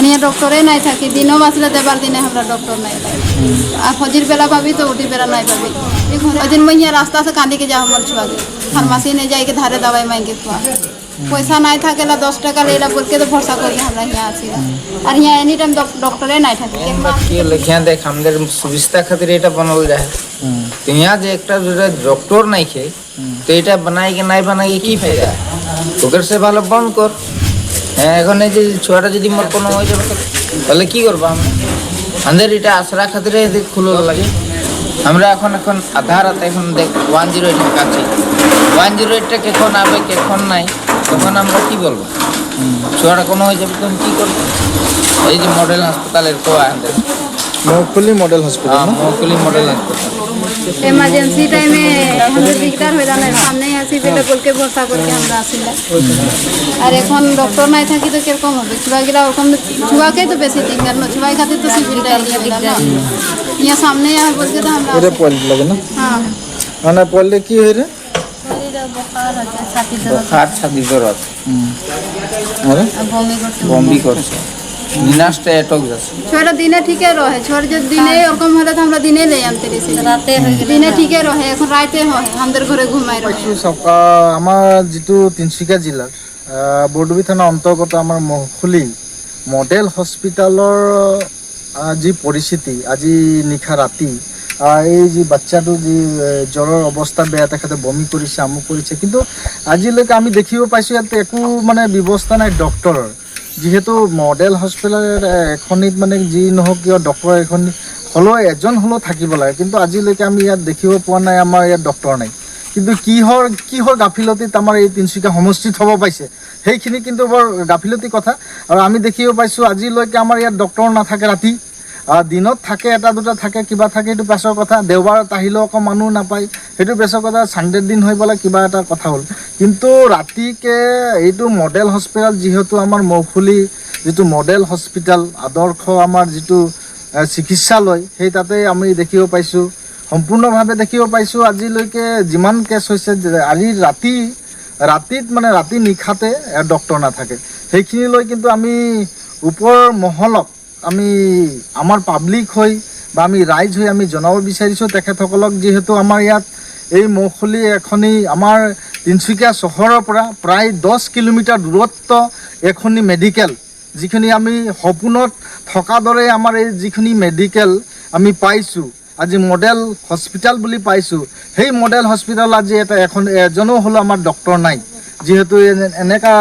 यहाँ डॉक्टरे नहीं था कि दिनों बासले देवार दिन हमारा डॉक्टर नहीं था आ फजीर बेला पाबी तो उठी बेला नहीं पाबी दिन मैं यहाँ रास्ता से कांदी के जा हमारे छुआ के फार्मेसी नहीं जाए के धारे दवाई मांग के खुआ पैसा नहीं था केला 10 टका लेला बोल के तो भरोसा करके हमरा यहाँ आसी और यहाँ एनी टाइम डॉक्टरे नहीं था कि लेखिया देख हमদের সুবিধা খাতির এটা বানাল যায় তো यहाँ যে একটা ডক্টর নাই खे তো এটা বানাই के নাই বানাই কি ফায়দা ওদের সে ভালো বন্ধ কর হ্যাঁ এখন এই যে ছোয়াটা যদি মোর কোনো হয়ে যাবে তাহলে কি করব আমরা আমাদের এটা আশরা খাতিরে এদিক খুলো লাগে আমরা এখন আধা রাত এখন দেখ 108 কাছে 108 টা কখন আবে কখন নাই তখন আমরা কি বলবো ছোয়াটা কোনো হয়ে যাবে তখন কি করব এই যে মডেল হাসপাতালের কোয়া আমাদের মহকুলি মডেল হসপিটাল মহকুলি মডেল হাসপাতাল इमरजेंसी टाइम में हम दिकदार हो जाना सामने आसी बेटा बोल के भरोसा करके हमरा आसिला और এখন ডক্টর নাই থাকি তো কিরকম হবে ছুয়া গিলা ওরকম ছুয়াকে তো বেশি দিকদার না ছুয়াই খাতে তো সিভিলটা দিকদার ইয়া সামনে আ বলকে তো আমরা এরে পল লাগে না হ্যাঁ মানে পললে কি হয় রে শরীরে বুখার আছে ছাতি দরদ খাট ছাদি দরদ আরে বমি করছে নিনাসটা এটক যাচ্ছে छोरा दिने ठीके रहे छोर जो दिने ओरकम हले तो हमरा दिने ले आनते রেছি রাতে হই দিনে ঠিকে রহে এখন রাতে হয় আমাদের ঘরে ঘুমাই রহে সকাল আমার যেটো তিনসুকিয়া জিলাৰ বৰডুবি থানা অন্তৰ্গত আমাৰ মহকুলি মডেল হস্পিটালৰ যি পৰিস্থিতি আজি নিশা ৰাতি এই যে বাচ্চাটো যে জ্বৰৰ অৱস্থা বেয়া তেখেতে বমি কৰিছে আমুক কৰিছে কিন্তু আজিলৈকে আমি দেখিব পাইছো ইয়াত একো মানে ব্যৱস্থা নাই ডক্টৰৰ যেহেতু মডেল হস্পিটালের এখনিত মানে যি নহওক কিয় ডক্টর এখন হলেও এজন হলেও থাকিব লাগে কিন্তু আজিলৈকে আমি ইয়াত দেখিব পোৱা নাই আমাৰ ইয়াত ডক্টৰ নাই কিন্তু কিহৰ গাফিলতিত আমাৰ এই তিনসুকিয়া সমষ্টিত হ'ব পাইছে সেইখিনি কিন্তু বৰ গাফিলতি কথা আৰু আমি দেখিব পাইছো আজিলৈকে আমাৰ ইয়াত ডক্টৰ নাথাকে ৰাতি দিনত থাকে এটা দুটা থাকে কিবা থাকে এইটো পেছৰ কথা দেওবাৰত আহিলেও আকৌ মানুহ নাপায় সেইটো পেছৰ কথা সানডে দিন হৈ বলে কিবা এটা কথা হ'ল কিন্তু ৰাতিকে এইটো মডেল হস্পিটাল যেহেতু আমাৰ মহকুলি যেটো মডেল হস্পিটাল আদৰ্শ আমাৰ যেটো চিকিৎসালয় সেই তাতে আমি দেখিব পাইছো সম্পূৰ্ণভাৱে দেখিব পাইছো আজিলৈকে যিমান কেছ হৈছে আজি ৰাতিত মানে ৰাতি নিখাতে ডক্টৰ নাথাকে সেইখিনি লৈ কিন্তু আমি ওপৰ মহলক আমি আমাৰ পাব্লিক হৈ বা আমি ৰাইজ হৈ আমি জনাব বিচাৰিছো তেখেতসকলক যেহেতু আমাৰ ইয়াত এই মহকুলি এখনি আমাৰ তিনসুকিয়া চহৰৰ পৰা প্ৰায় 10 কিলোমিটাৰ দূৰত্ব এখনি মেডিকেল যিখিনি আমি সপোনত থকা দৰে আমাৰ এই যিখিনি মেডিকেল আমি পাইছো আজি মডেল হস্পিটাল বুলি পাইছো সেই মডেল হস্পিটাল আজি এটা এখন এজনো হলো আমাৰ ডক্টৰ নাই যেহেতু এনেকা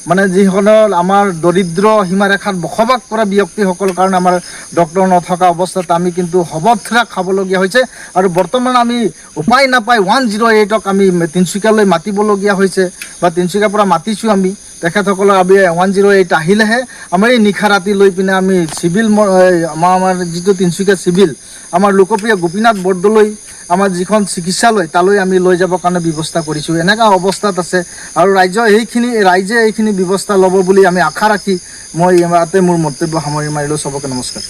মানে যিসকল আমাৰ দৰিদ্ৰ সীমাৰেখাত বসবাস কৰা ব্যক্তিসকলৰ কাৰণে আমাৰ ডক্টৰ নথকা অৱস্থাত আমি কিন্তু হবথৰা খাবলগীয়া হৈছে আৰু বৰ্তমান আমি উপায় নাপাই 108ক আমি তিনসুকিয়ালৈ মাতিবলগীয়া হৈছে বা তিনসুকিয়াৰ পৰা মাতিছো আমি তেখেতসকলৰ আমি 108 আহিলেহে আমাৰ এই নিশা ৰাতি লৈ পিনে আমি চিভিল আমাৰ যিটো তিনসুকিয়া চিভিল আমাৰ লোকপ্ৰিয় গোপীনাথ বৰদলৈ আমাৰ যিখন চিকিৎসালয় তালৈ আমি লৈ যাব কাৰণে ব্যৱস্থা কৰিছো এনেকা অৱস্থাত আছে আৰু ৰাইজে এইখিনি ব্যৱস্থা ল'ব বুলি আমি আশা ৰাখি মই ইয়াতে মোৰ মন্তব্য সামৰি মাৰিলো সবকে নমস্কাৰ।